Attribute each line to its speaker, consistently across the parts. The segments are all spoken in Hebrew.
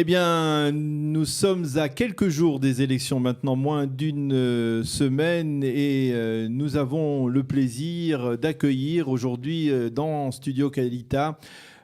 Speaker 1: Eh bien, nous sommes à quelques jours des élections maintenant, moins d'une semaine, et nous avons le plaisir d'accueillir aujourd'hui dans Studio Kalita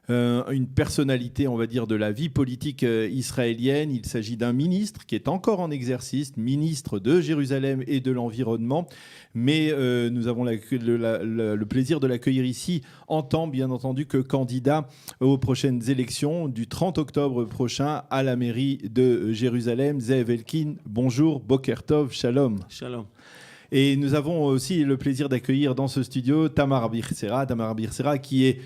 Speaker 1: une personnalité, on va dire, de la vie politique israélienne. Il s'agit d'un ministre qui est encore en exercice, ministre de Jérusalem et de l'environnement, mais nous avons le plaisir de l'accueillir ici en tant, bien entendu, que candidat aux prochaines élections du 30 octobre prochain à la mairie de Jérusalem. Zeev Elkin, bonjour, Boker Tov, Shalom.
Speaker 2: Shalom.
Speaker 1: Et nous avons aussi le plaisir d'accueillir dans ce studio Tamar Birsera qui est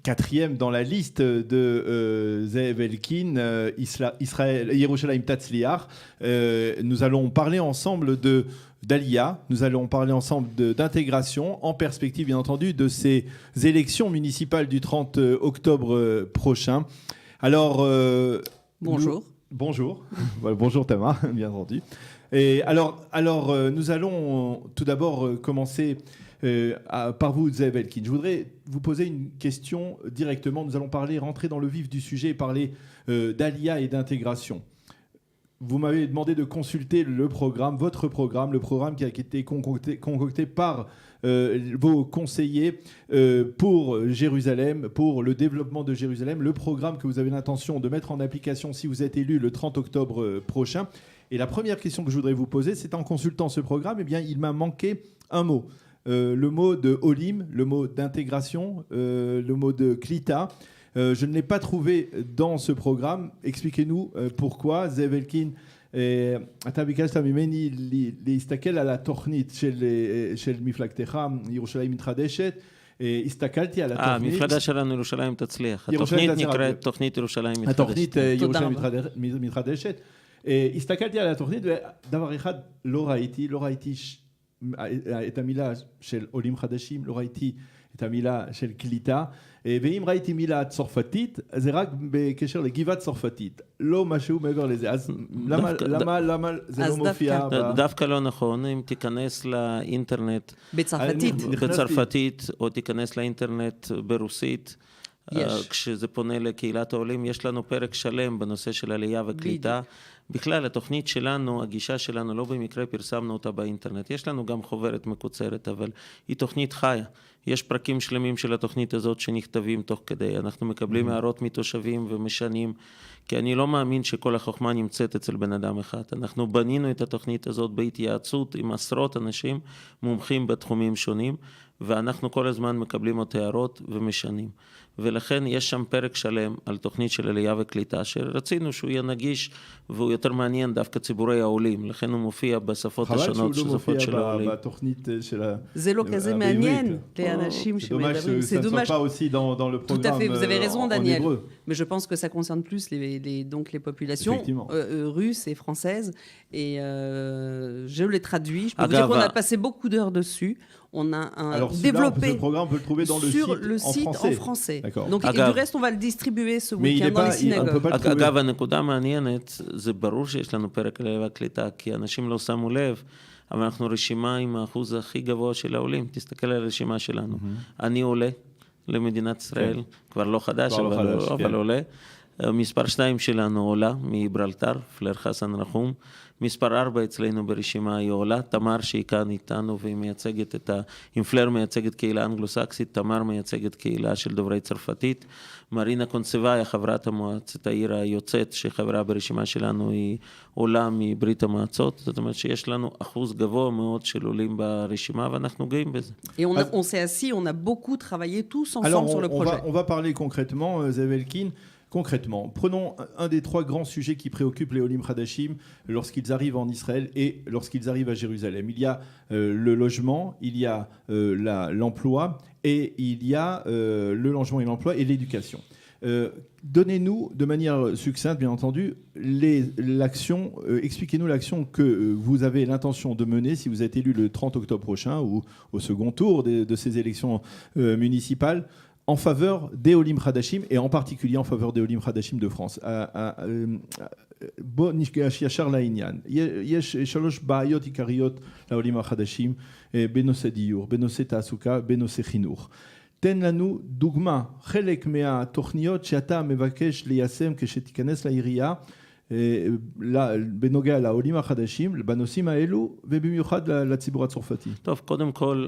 Speaker 1: quatrième dans la liste de Zeev Elkin, Israël, Yerushalayim Tatzliach. Nous allons parler ensemble d'Aliyah, nous allons parler ensemble d'intégration, en perspective bien entendu de ces élections municipales du 30 octobre prochain. Alors,
Speaker 3: bonjour.
Speaker 1: Bonjour. Voilà, bonjour Tamar, bien entendu. Et alors, nous allons tout d'abord commencer par vous, Zeev Elkin. Je voudrais vous poser une question directement. Nous allons rentrer dans le vif du sujet et parler d'Aliyah et d'intégration. Vous m'avez demandé de consulter votre programme, le programme qui a été concocté par vos conseillers pour Jérusalem, pour le développement de Jérusalem, le programme que vous avez l'intention de mettre en application si vous êtes élu le 30 octobre prochain. Et la première question que je voudrais vous poser, c'est en consultant ce programme, eh bien, il m'a manqué un mot. Le mot de Olim, le mot d'intégration, le mot de Klita. Je ne l'ai pas trouvé dans ce programme. Expliquez-nous pourquoi. Zeev Elkin, אתה ביקשת ממני להסתכל על התוכנית של מפלגתך, ירושלים מתחדשת. הסתכלתי על התוכנית.
Speaker 2: המפלגה שלנו ירושלים תצליח. התוכנית נקראת תוכנית ירושלים מתחדשת.
Speaker 1: התוכנית ירושלים מתחדשת. הסתכלתי על התוכנית ודבר אחד לא ראיתי את המילה של עולים חדשים, לא ראיתי את המילה של קליטה, ואם ראיתי מילה צרפתית, זה רק בקשר לגבעת צרפתית, לא משהו מעבר לזה. אז למה זה לא מופיע?
Speaker 2: דווקא לא נכון, אם תיכנס לאינטרנט בצרפתית, או תיכנס לאינטרנט ברוסית, כשזה פונה לקהילת העולים, יש לנו פרק שלם בנושא של עלייה וקליטה. בכלל, התוכנית שלנו, הגישה שלנו, לא במקרה פרסמנו אותה באינטרנט. יש לנו גם חוברת מקוצרת, אבל היא תוכנית חיה. יש פרקים שלמים של התוכנית הזאת שנכתבים תוך כדי. אנחנו מקבלים הערות מתושבים ומשנים, כי אני לא מאמין שכל החוכמה נמצאת אצל בן אדם אחד. אנחנו בנינו את התוכנית הזאת בהתייעצות עם עשרות אנשים מומחים בתחומים שונים, ואנחנו כל הזמן מקבלים עוד הערות ומשנים. ולכן יש שם פרק שלם על תוכנית של עלייה וקליטה, שרצינו שהוא יהיה נגיש והוא יותר מעניין דווקא ציבורי העולים, לכן הוא מופיע בשפות השונות שפות של העולים.
Speaker 3: זה לא כזה מעניין לאנשים שמדברים.
Speaker 1: C'est dommage que ça ne soit pas aussi dans le programme.
Speaker 3: Tout à fait, vous avez raison Daniel. Mais je pense que ça concerne plus les populations russes et françaises. Et je l'ai traduit. Je peux vous dire qu'on a passé beaucoup d'heures dessus. On a développé
Speaker 1: ce programme, on peut le trouver dans
Speaker 3: sur le site en français. Donc, et du reste, on va le distribuer ce week-end dans les synagogues.
Speaker 2: אגב, הנקודה מעניינת, זה ברור שיש לנו פרק עלייה וקליטה, כי אנשים לא שמו לב, אבל אנחנו רשימה עם האחוז הכי גבוה של העולים. תסתכל על הרשימה שלנו. אני עולה למדינת ישראל, כבר לא חדש, אבל עולה. מספר 2 שלנו עולה מברלטר, פלר חסן רחום. מספר 4 אצלנו ברשימה היא עולה, תמר שהיא כאן איתנו והיא מייצגת אם פלר מייצגת קהילה אנגלוסקסית, תמר מייצגת קהילה של דוברי צרפתית, מרינה קונסבאיה, חברת המועצת העיר היוצאת שחברה ברשימה שלנו היא עולה מברית המועצות, זאת אומרת שיש לנו אחוז גבוה מאוד של עולים ברשימה ואנחנו גאים בזה.
Speaker 3: Et on s'est assis, on a beaucoup travaillé tous ensemble sur le projet.
Speaker 1: On va parler concrètement, Zeev Elkin. Concrètement, prenons un des 3 grands sujets qui préoccupent les Olim Hadashim lorsqu'ils arrivent en Israël et lorsqu'ils arrivent à Jérusalem. Il y a le logement, il y a l'emploi et il y a le logement et l'emploi et l'éducation. Donnez-nous de manière succincte, bien entendu, expliquez-nous l'action que vous avez l'intention de mener si vous êtes élu le 30 octobre prochain ou au second tour de ces élections municipales, en faveur des Olim Hadashim et en particulier en faveur des Olim Hadashim de France. בוא ניגש ישר לעניין. יש 3 בעיות עיקריות לעולים החדשים בנושא דיור, בנושא תעסוקה, בנושא חינוך. תן לנו דוגמה, חלק מהתוכניות שאתה מבקש ליישם כשתיכנס לעירייה, בנוגע לעולים החדשים, בנושאים האלו, ובמיוחד לציבור הצרפתי.
Speaker 2: טוב, קודם כל,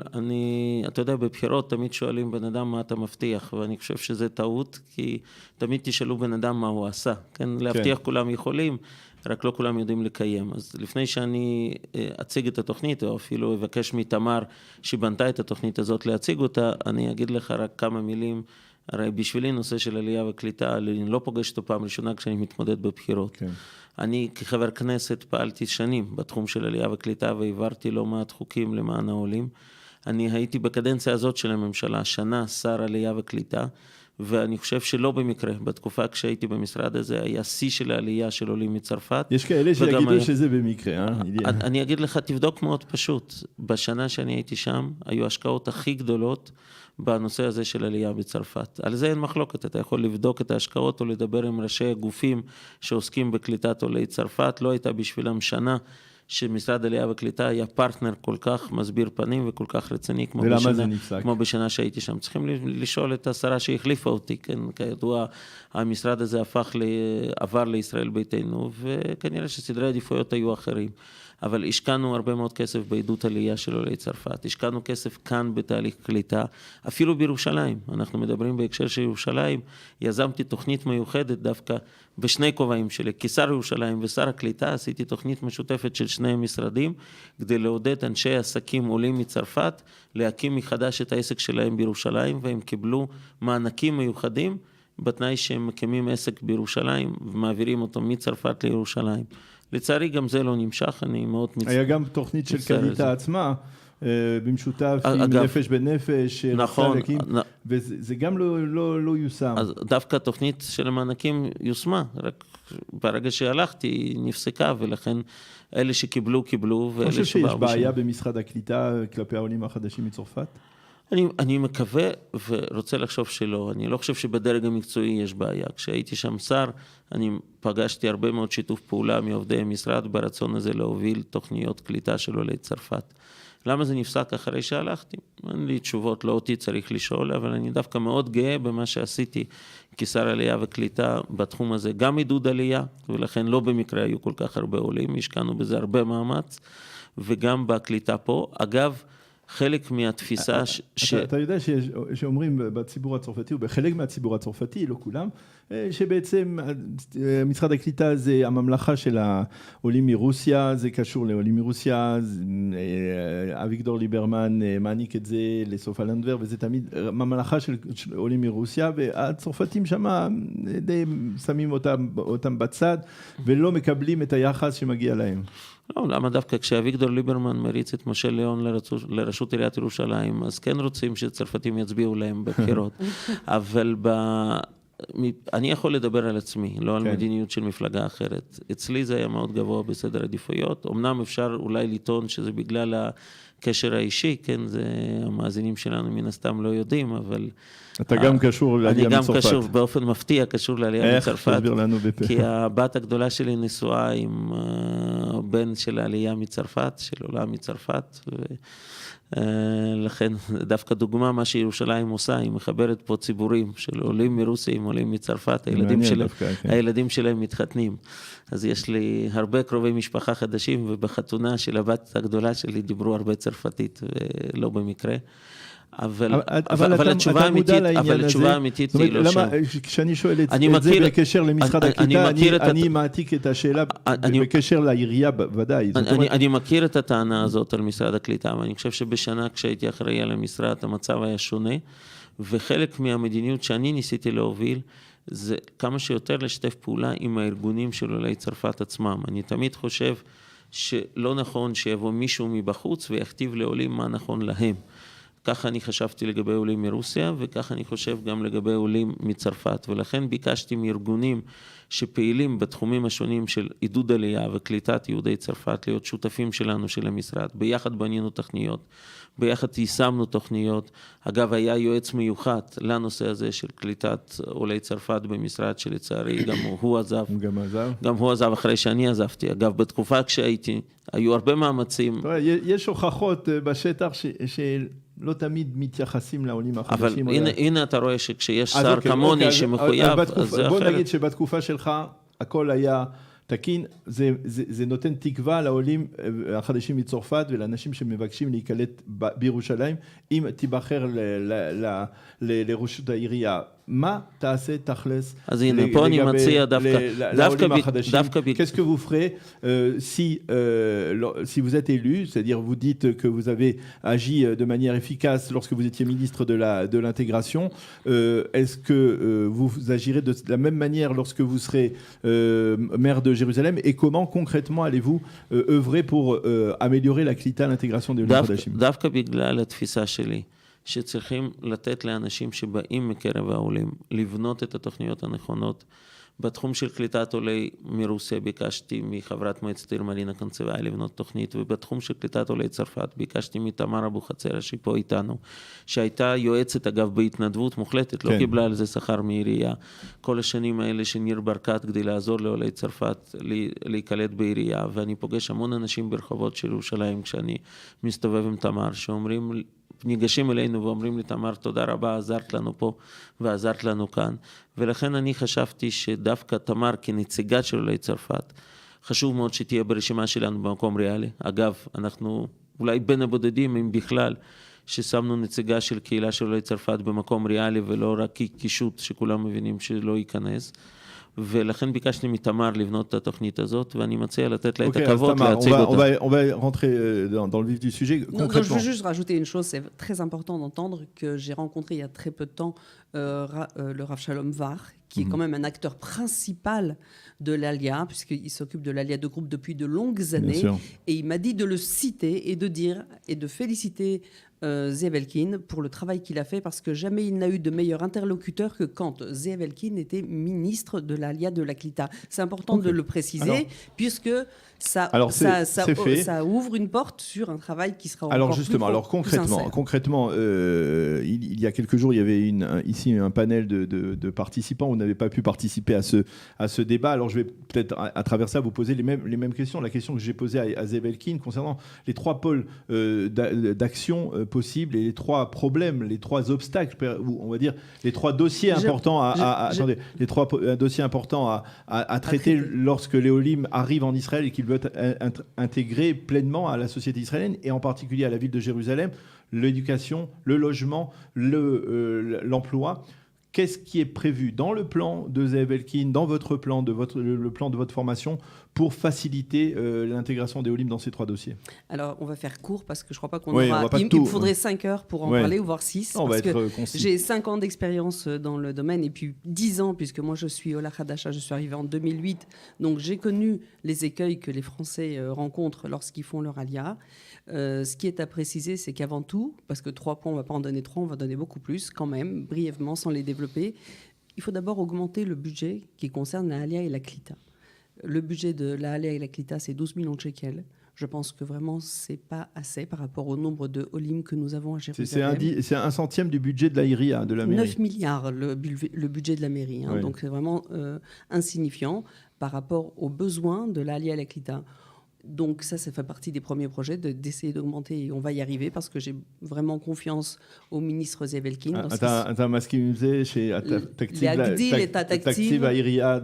Speaker 2: אתה יודע, בבחירות תמיד שואלים בן אדם מה אתה מבטיח, ואני חושב שזה טעות, כי תמיד תשאלו בן אדם מה הוא עשה. כן, להבטיח כולם יכולים, רק לא כולם יודעים לקיים. אז לפני שאני אציג את התוכנית, או אפילו אבקש מתמר שבנתה את התוכנית הזאת להציג אותה, אני אגיד לך רק כמה מילים. הרי בשבילי נושא של עלייה וקליטה, אני לא פוגש אותו פעם ראשונה כשאני מתמודד בבחירות. כן. אני כחבר כנסת פעלתי שנים בתחום של עלייה וקליטה, והעברתי לא מעט חוקים למען העולים. אני הייתי בקדנציה הזאת של הממשלה, שנה שר עלייה וקליטה, ואני חושב שלא במקרה, בתקופה כשהייתי במשרד הזה, היה שיא של העלייה של עולים מצרפת.
Speaker 1: יש כאלה שיגידו שזה במקרה,
Speaker 2: אני אגיד לך, תבדוק מאוד פשוט. בשנה שאני הייתי שם, היו השקעות הכי גדולות בנושא הזה של עלייה בצרפת. על זה אין מחלוקת, אתה יכול לבדוק את ההשקעות או לדבר עם ראשי הגופים שעוסקים בקליטת עולי צרפת, לא הייתה בשבילם שנה שמשרד עלייה וקליטה היה פרטנר כל כך מסביר פנים וכל כך רציני כמו בשנה שהייתי שם. צריכים לשאול את השרה שהחליפה אותי, כן, כידוע המשרד הזה עבר לישראל ביתנו, וכנראה שסדרי עדיפויות היו אחרים. אבל השקענו הרבה מאוד כסף בעידוד עלייה של עולי צרפת, השקענו כסף כאן בתהליך קליטה, אפילו בירושלים, אנחנו מדברים בהקשר של ירושלים, יזמתי תוכנית מיוחדת דווקא בשני כובעים שלי, כשר ירושלים ושר הקליטה, עשיתי תוכנית משותפת של שני משרדים, כדי לעודד אנשי עסקים עולים מצרפת, להקים מחדש את העסק שלהם בירושלים, והם קיבלו מענקים מיוחדים, בתנאי שהם מקימים עסק בירושלים, ומעבירים אותו מצרפת לירושלים. לצערי גם זה לא נמשך, אני מאוד מצטער.
Speaker 1: היה גם תוכנית של קליטה עצמה, במשותף עם נפש בנפש,
Speaker 2: נכון,
Speaker 1: וזה גם לא יושם.
Speaker 2: אז דווקא התוכנית של המענקים יושמה, רק ברגע שהלכתי היא נפסקה, ולכן אלה שקיבלו, קיבלו.
Speaker 1: אני חושב שיש בעיה במשרד הקליטה כלפי העולים החדשים מצרפת?
Speaker 2: אני מקווה ורוצה לחשוב שלא, אני לא חושב שבדרג המקצועי יש בעיה. כשהייתי שם שר, אני פגשתי הרבה מאוד שיתוף פעולה מעובדי המשרד ברצון הזה להוביל תוכניות קליטה של עולי צרפת. למה זה נפסק אחרי שהלכתי? אין לי תשובות, לא אותי צריך לשאול, אבל אני דווקא מאוד גאה במה שעשיתי כשר עלייה וקליטה בתחום הזה, גם עידוד עלייה, ולכן לא במקרה היו כל כך הרבה עולים, השקענו בזה הרבה מאמץ, וגם בקליטה פה. אגב, חלק מהתפיסה
Speaker 1: אתה יודע שאומרים בציבור הצרפתי, ובחלק מהציבור הצרפתי, לא כולם, שבעצם משרד הקליטה זה הממלכה של העולים מרוסיה, זה קשור לעולים מרוסיה, אביגדור ליברמן מעניק את זה לסופה לנדבר, וזה תמיד ממלכה של עולים מרוסיה, והצרפתים שם די שמים אותם בצד, ולא מקבלים את היחס שמגיע להם.
Speaker 2: לא, למה דווקא כשאביגדור ליברמן מריץ את משה ליאון לראשות עיריית ירושלים, אז כן רוצים שצרפתים יצביעו להם בבחירות. אבל אני יכול לדבר על עצמי, לא על מדיניות של מפלגה אחרת. אצלי זה היה מאוד גבוה בסדר עדיפויות. אמנם אפשר אולי לטעון שזה בגלל הקשר האישי, כן, זה המאזינים שלנו מן הסתם לא יודעים, אבל
Speaker 1: אתה גם קשור לעלייה מצרפת.
Speaker 2: אני גם קשור, באופן מפתיע קשור לעלייה מצרפת, כי הבת הגדולה שלי נשואה עם בן של העלייה מצרפת, של עולה מצרפת, ולכן דווקא דוגמה מה שירושלים עושה, היא מחברת פה ציבורים של עולים מרוסיה עם עולים מצרפת, הילדים שלהם מתחתנים. אז יש לי הרבה קרובי משפחה חדשים, ובחתונה של הבת הגדולה שלי דיברו הרבה צרפתית, ולא במקרה. אבל התשובה האמיתית היא לא שם.
Speaker 1: כשאני שואל את זה בקשר למשרד הקליטה, אני מעתיק את השאלה בקשר לעירייה ודאי.
Speaker 2: אני מכיר את הטענה הזאת על משרד הקליטה, ואני חושב שבשנה כשהייתי אחראי על המשרד המצב היה שונה, וחלק מהמדיניות שאני ניסיתי להוביל, זה כמה שיותר לשתף פעולה עם הארגונים של עולי צרפת עצמם. אני תמיד חושב שלא נכון שיבוא מישהו מבחוץ ויכתיב לעולים מה נכון להם. ככה אני חשבתי לגבי עולים מרוסיה, וככה אני חושב גם לגבי עולים מצרפת, ולכן ביקשתי מארגונים שפעילים בתחומים השונים של עידוד עלייה וקליטת יהודי צרפת, להיות שותפים שלנו של המשרד. ביחד בנינו תוכניות, ביחד יישמנו תוכניות. אגב, היה יועץ מיוחד לנושא הזה של קליטת עולי צרפת במשרד, שלצערי גם הוא עזב. גם הוא עזב אחרי שאני עזבתי. אגב, בתקופה כשהייתי, היו הרבה מאמצים.
Speaker 1: יש הוכחות בשטח לא תמיד מתייחסים לעולים החדשים.
Speaker 2: אבל הנה אתה רואה שכשיש שר כמוני שמחויב, אז זה אחרת.
Speaker 1: בוא נגיד שבתקופה שלך הכל היה תקין, זה נותן תקווה לעולים החדשים מצרפת ולאנשים שמבקשים להיקלט בירושלים, אם תיבחר לראשות העירייה. מה תעשה תכלס
Speaker 2: אז הנה, פה אני מציע
Speaker 1: לעולים החדשים? Qu'est-ce que vous ferez si vous êtes élu, c'est-à-dire vous dites que vous avez agi de manière efficace lorsque vous étiez ministre de l'intégration, est-ce que vous agirez de la même manière lorsque vous serez maire de Jérusalem et comment concrètement allez-vous œuvrer pour améliorer la קליטה, l'intégration des עולים החדשים?
Speaker 2: דווקא בגלל התפיסה שלי שצריכים לתת לאנשים שבאים מקרב העולים לבנות את התוכניות הנכונות. בתחום של קליטת עולי מרוסיה ביקשתי מחברת מועצת עיר מרינה קונצבאי לבנות תוכנית, ובתחום של קליטת עולי צרפת ביקשתי מתמר אבוחצירא שהיא פה איתנו, שהייתה יועצת אגב בהתנדבות מוחלטת, לא קיבלה על זה שכר מעירייה. כל השנים האלה שניר ברקת כדי לעזור לעולי צרפת להיקלט בעירייה, ואני פוגש המון אנשים ברחובות של ירושלים כשאני מסתובב עם תמר, שאומרים ניגשים אלינו ואומרים לי, תמר, תודה רבה, עזרת לנו פה ועזרת לנו כאן. ולכן אני חשבתי שדווקא תמר כנציגת של עולי צרפת, חשוב מאוד שתהיה ברשימה שלנו במקום ריאלי. אגב, אנחנו אולי בין הבודדים, אם בכלל, ששמנו נציגה של קהילה של עולי צרפת במקום ריאלי, ולא רק קישוט שכולם מבינים שלא ייכנס. ולכן ביקשתי מתמר לבנות את התוכנית הזאת, ואני מציע לתת לה את הכבוד להציג אותה.
Speaker 1: On va rentrer dans le vif du sujet. Concrètement.
Speaker 3: Je veux juste rajouter une chose, c'est très important d'entendre que j'ai rencontré il y a très peu de temps le Rav Shalom Var, qui est quand même un acteur principal de l'Alia, puisqu'il s'occupe de l'Alia de groupe depuis de longues années. Et il m'a dit de le citer et de dire et de féliciter Zeev Elkin pour le travail qu'il a fait, parce que jamais il n'a eu de meilleur interlocuteur que quand Zeev Elkin était ministre de l'Alia de la Klita. C'est important de le préciser, puisque ça ouvre une porte sur un travail qui sera encore
Speaker 1: concrètement, il y a quelques jours, il y avait ici un panel de participants. Vous n'avez pas pu participer à ce débat. Alors je vais peut-être à travers ça vous poser les mêmes questions. La question que j'ai posée à Zeev Elkin concernant les trois pôles d'action possibles et les trois problèmes, les trois obstacles, ou on va dire les trois dossiers importants à traiter lorsque les Olim arrivent en Israël et qu'ils veulent être intégrés pleinement à la société israélienne et en particulier à la ville de Jérusalem, l'éducation, le logement, l'emploi. Qu'est-ce qui est prévu dans le plan de Zeev Elkin, dans votre plan, le plan de votre formation, pour faciliter l'intégration des Olim dans ces trois dossiers?
Speaker 3: Alors, on va faire court parce que je ne crois pas qu'on aura... Il me faudrait 5 heures pour en parler, ou voire 6. Parce que j'ai 5 ans d'expérience dans le domaine et puis 10 ans, puisque moi je suis Ola Hadasha, je suis arrivée en 2008. Donc j'ai connu les écueils que les Français rencontrent lorsqu'ils font leur alia. Ce qui est à préciser, c'est qu'avant tout, parce que 3 points, on ne va pas en donner 3, on va donner beaucoup plus quand même, brièvement, sans les développer, il faut d'abord augmenter le budget qui concerne la alia et la klita. Le budget de la alia et la klita, c'est 12 millions de shekels. Je pense que vraiment, ce n'est pas assez par rapport au nombre de Olim que nous avons à Jérusalem.
Speaker 1: C'est un centième du budget de la IRIA, de la mairie.
Speaker 3: 9 milliards, le budget de la mairie. Hein, donc c'est vraiment insignifiant par rapport aux besoins de la alia et la klita. Donc ça fait partie des premiers projets d'essayer d'augmenter, et on va y arriver parce que j'ai vraiment confiance au ministre Zeev Elkin.
Speaker 1: אתה מסכים עם זה שהתקציב העירייה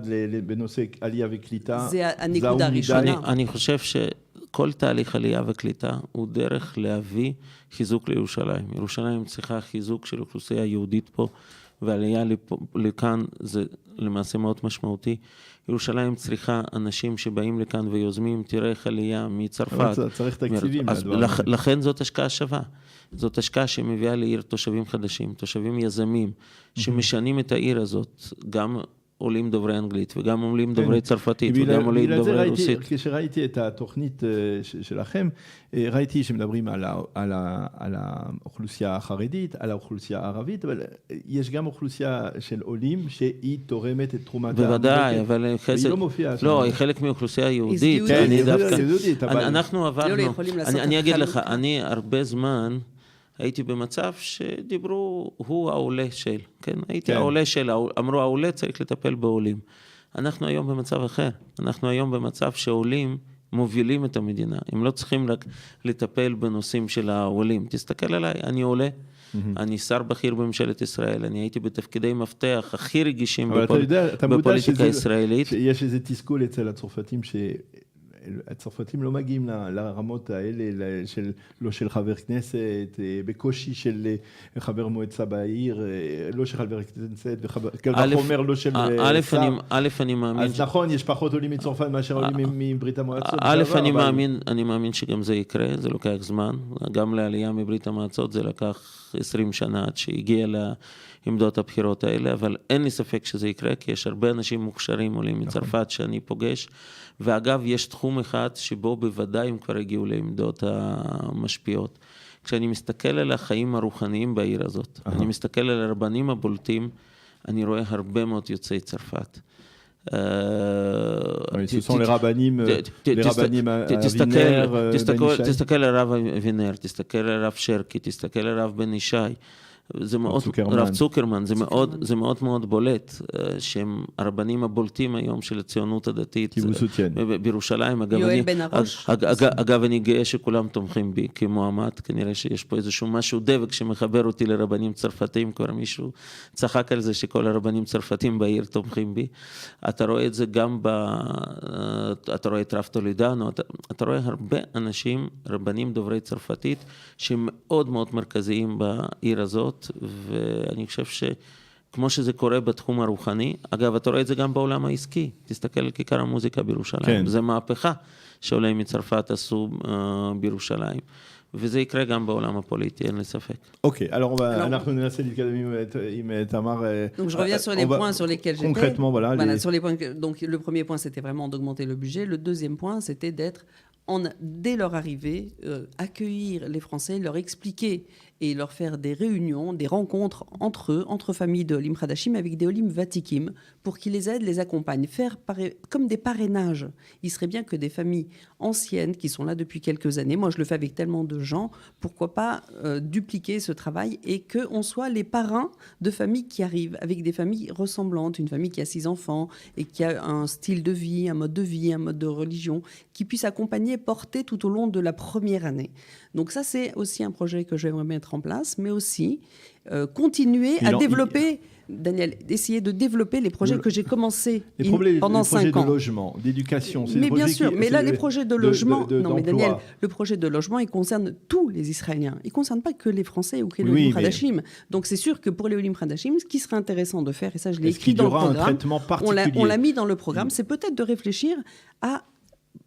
Speaker 1: בנושא עלייה וקליטה
Speaker 3: זה הנקודה הראשונה.
Speaker 2: אני חושב שכל תהליך עלייה וקליטה הוא דרך להביא חיזוק לירושלים. ירושלים צריכה חיזוק של אוכלוסייה יהודית פה, ועלייה לכאן זה למעשה מאוד משמעותי. ירושלים צריכה אנשים שבאים לכאן ויוזמים, תראה איך עלייה מצרפת.
Speaker 1: צריך תקציבים.
Speaker 2: לכן זאת השקעה שווה. זאת השקעה שמביאה לעיר תושבים חדשים, תושבים יזמים, שמשנים את העיר הזאת, גם עולים דוברי אנגלית וגם עולים דוברי צרפתית וגם עולים דוברי רוסית.
Speaker 1: כשראיתי את התוכנית שלכם, ראיתי שמדברים על האוכלוסייה החרדית, על האוכלוסייה הערבית, אבל יש גם אוכלוסייה של עולים שהיא תורמת את תרומת
Speaker 2: בוודאי, אבל היא לא מופיעה. לא, היא חלק מאוכלוסייה יהודית. אנחנו עברנו, אני אגיד לך, אני הרבה זמן הייתי במצב שדיברו, הוא העולה של, כן? הייתי העולה של, אמרו העולה צריך לטפל בעולים. אנחנו היום במצב אחר. אנחנו היום במצב שעולים מובילים את המדינה, הם לא צריכים רק לטפל בנושאים של העולים. תסתכל עליי, אני עולה, אני שר בכיר בממשלת ישראל, אני הייתי בתפקידי מפתח הכי רגישים בפוליטיקה הישראלית.
Speaker 1: יש איזה תסכול אצל הצרפתים הצרפתים לא מגיעים לרמות האלה, לא של חבר כנסת, בקושי של חבר מועצה בעיר, לא של חבר כנסת, וכך אומר לא של שר.
Speaker 2: א', אני מאמין...
Speaker 1: אז נכון, יש פחות עולים מצרפת מאשר עולים מברית המועצות.
Speaker 2: א', אני מאמין שגם זה יקרה, זה לוקח זמן. גם לעלייה מברית המועצות זה לקח 20 שנה עד שהגיע לעמדות הבחירות האלה, אבל אין לי ספק שזה יקרה, כי יש הרבה אנשים מוכשרים עולים מצרפת שאני פוגש, ואגב, יש תחום אחד שבו בוודאי הם כבר הגיעו לעמדות המשפיעות. כשאני מסתכל על החיים הרוחניים בעיר הזאת, אני מסתכל על הרבנים הבולטים, אני רואה הרבה מאוד יוצאי צרפת.
Speaker 1: Ce sont les rabbins
Speaker 2: תסתכל על הרב אבינר, תסתכל על הרב שרקי, תסתכל על הרב בן ישי, רב צוקרמן, זה מאוד מאוד בולט, שהם הרבנים הבולטים היום של הציונות הדתית בירושלים. אגב, אני גאה שכולם תומכים בי כמועמד, כנראה שיש פה איזשהו משהו דבק שמחבר אותי לרבנים צרפתים, כבר מישהו צחק על זה שכל הרבנים צרפתים בעיר תומכים בי. אתה רואה את זה גם אתה רואה את רב טולידנו, אתה רואה הרבה אנשים, רבנים דוברי צרפתית, שהם מאוד מאוד מרכזיים בעיר הזאת, ואני חושב שכמו שזה קורה בתחום הרוחני, אגב, אתה רואה את זה גם בעולם העסקי, תסתכל על כיכר המוזיקה בירושלים, כן. זה מהפכה שעולים מצרפת עשו בירושלים, וזה יקרה גם בעולם הפוליטי, אין לי ספק.
Speaker 1: אוקיי, אנחנו ננסה להתקדם עם תמר.
Speaker 3: Donc je reviens sur les points sur lesquels j'étais.
Speaker 1: Concrètement, voilà.
Speaker 3: Sur les points, donc le premier point, c'était vraiment d'augmenter le budget. Le deuxième point, c'était d'être, dès leur arrivée, accueillir les Français, leur expliquer et leur faire des réunions, des rencontres entre eux, entre familles de Olim Khadashim avec des Olim Vatikim, pour qu'ils les aident, les accompagnent, faire comme des parrainages. Il serait bien que des familles anciennes qui sont là depuis quelques années, moi je le fais avec tellement de gens, pourquoi pas dupliquer ce travail et qu'on soit les parrains de familles qui arrivent, avec des familles ressemblantes, une famille qui a 6 enfants et qui a un style de vie, un mode de vie, un mode de religion, qui puisse accompagner, porter tout au long de la première année. Donc ça, c'est aussi un projet que j'aimerais mettre en place, mais aussi continuer à développer, Daniel, essayer de développer les projets que j'ai commencés pendant 5 ans.
Speaker 1: Les projets de logement, d'éducation, c'est
Speaker 3: mais bien sûr, mais là, les projets de logement, non mais Daniel, le projet de logement, il concerne tous les Israéliens. Il ne concerne pas que les Français ou que les Olim Khadashim. Donc c'est sûr que pour les Olim Khadashim, ce qui serait intéressant de faire, et ça je l'ai écrit dans le programme, on l'a mis dans le programme, c'est peut-être de réfléchir à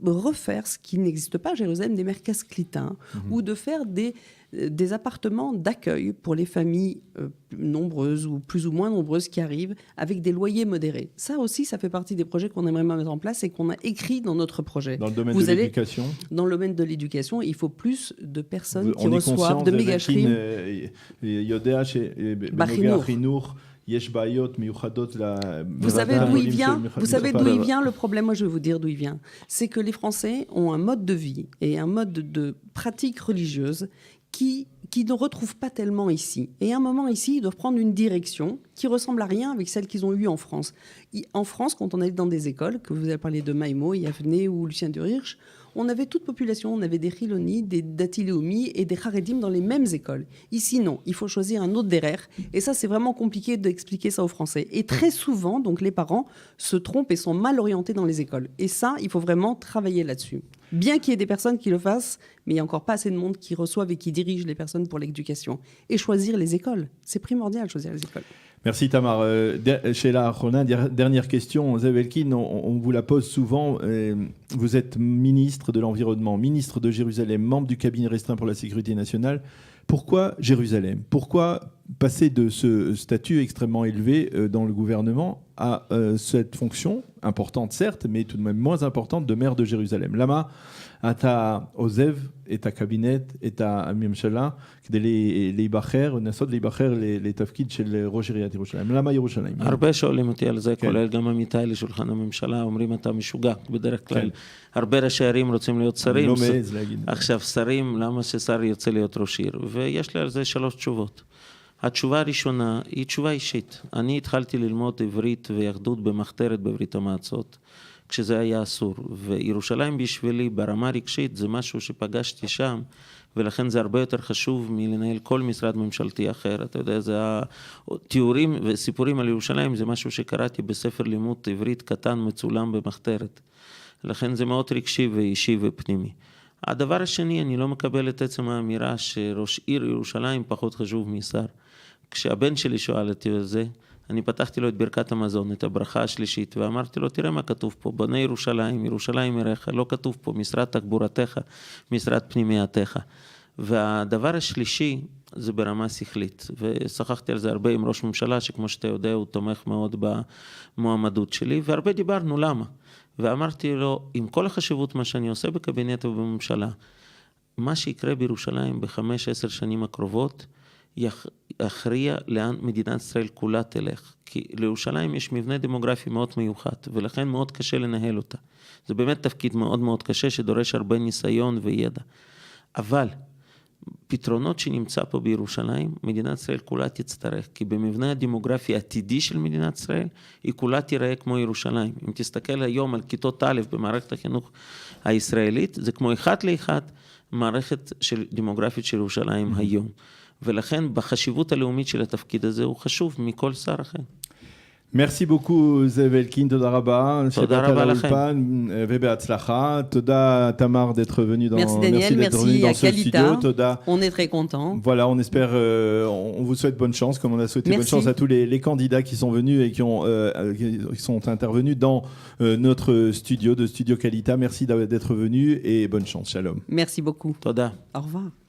Speaker 3: refaire ce qui n'existe pas à Jérusalem, des merkaz klita, ou de faire des appartements d'accueil pour les familles nombreuses ou plus ou moins nombreuses qui arrivent avec des loyers modérés. Ça aussi, ça fait partie des projets qu'on aimerait mettre en place et qu'on a écrit dans notre projet.
Speaker 1: Dans le domaine de l'éducation.
Speaker 3: Dans le domaine de l'éducation, il faut plus de personnes qui reçoivent de méga-shrim. Vous savez d'où il vient ? Vous savez d'où il vient le problème ? Moi, je vais vous dire d'où il vient. C'est que les Français ont un mode de vie et un mode de pratique religieuse qui ne retrouvent pas tellement ici. Et à un moment ici, ils doivent prendre une direction qui ressemble à rien avec celle qu'ils ont eue en France. En France, quand on est dans des écoles, que vous avez parlé de Maïmo, Yavne ou Lucien de Hirsch, on avait toute population, on avait des Chiloni, des Datiléomi et des Haredim dans les mêmes écoles. Ici, non, il faut choisir un autre derer. Et ça, c'est vraiment compliqué d'expliquer ça aux Français. Et très souvent, donc, les parents se trompent et sont mal orientés dans les écoles. Et ça, il faut vraiment travailler là-dessus. Bien qu'il y ait des personnes qui le fassent, mais il n'y a encore pas assez de monde qui reçoivent et qui dirigent les personnes pour l'éducation. Et choisir les écoles, c'est primordial, choisir les écoles.
Speaker 1: Merci Tamar. Sheila Ronin, dernière question. Zev Elkin, on vous la pose souvent. Vous êtes ministre de l'Environnement, ministre de Jérusalem, membre du cabinet restreint pour la sécurité nationale. Pourquoi Jérusalem ? Pourquoi passer de ce statut extrêmement élevé dans le gouvernement à cette fonction, importante certes, mais tout de même moins importante, de maire de Jérusalem ? Lama, אתה עוזב את הקבינט, את הממשלה, כדי להיבחר, לנסות להיבחר לתפקיד של ראש עיריית ירושלים. למה ירושלים?
Speaker 2: הרבה שואלים אותי על זה, כולל גם עמיתיי לשולחן הממשלה, אומרים אתה משוגע, בדרך כלל. הרבה ראשי ערים רוצים להיות שרים.
Speaker 1: לא מעז להגיד.
Speaker 2: עכשיו שרים, למה ששר יוצא להיות ראש עיר? ויש לי על זה 3 תשובות. התשובה הראשונה היא תשובה אישית. אני התחלתי ללמוד עברית ויהדות במחתרת בברית המועצות. כשזה היה אסור. וירושלים בשבילי ברמה רגשית זה משהו שפגשתי שם, ולכן זה הרבה יותר חשוב מלנהל כל משרד ממשלתי אחר. אתה יודע, זה התיאורים וסיפורים על ירושלים, זה משהו שקראתי בספר לימוד עברית קטן מצולם במחתרת. לכן זה מאוד רגשי ואישי ופנימי. הדבר השני, אני לא מקבל את עצם האמירה שראש עיר ירושלים פחות חשוב משר. כשהבן שלי שואל אותי על זה, אני פתחתי לו את ברכת המזון, את הברכה השלישית, ואמרתי לו, תראה מה כתוב פה, בונה ירושלים, ירושלים עירך, לא כתוב פה משרד תחבורתך, משרד פנימייתך. והדבר השלישי זה ברמה שכלית, ושוחחתי על זה הרבה עם ראש ממשלה, שכמו שאתה יודע הוא תומך מאוד במועמדות שלי, והרבה דיברנו למה. ואמרתי לו, עם כל החשיבות מה שאני עושה בקבינט ובממשלה, מה שיקרה בירושלים ב5-10 שנים הקרובות, יכריע לאן מדינת ישראל כולה תלך. כי לירושלים יש מבנה דמוגרפי מאוד מיוחד, ולכן מאוד קשה לנהל אותה. זה באמת תפקיד מאוד מאוד קשה, שדורש הרבה ניסיון וידע. אבל פתרונות שנמצא פה בירושלים, מדינת ישראל כולה תצטרך, כי במבנה הדמוגרפי העתידי של מדינת ישראל, היא כולה תיראה כמו ירושלים. אם תסתכל היום על כיתות א' במערכת החינוך הישראלית, זה כמו 1:1 מערכת דמוגרפית של ירושלים היום. ולכן בחשיבות הלאומית של התפקיד הזה הוא חשוב מכל שר אחר.
Speaker 1: Merci beaucoup, זאב אלקין, תודה רבה.
Speaker 2: תודה רבה לכם.
Speaker 1: ובהצלחה. תודה, Tamar, d'être venu dans,
Speaker 3: merci Daniel,
Speaker 1: merci
Speaker 3: à Kalita.
Speaker 1: Tודה.
Speaker 3: On est très contents.
Speaker 1: Voilà, on espère, on vous souhaite bonne chance, comme on a souhaité bonne chance à tous les candidats qui sont venus et qui sont intervenus dans notre studio de Studio Kalita. Merci d'être venus et bonne chance. Shalom.
Speaker 3: Merci beaucoup.
Speaker 2: Toda.
Speaker 3: Au revoir.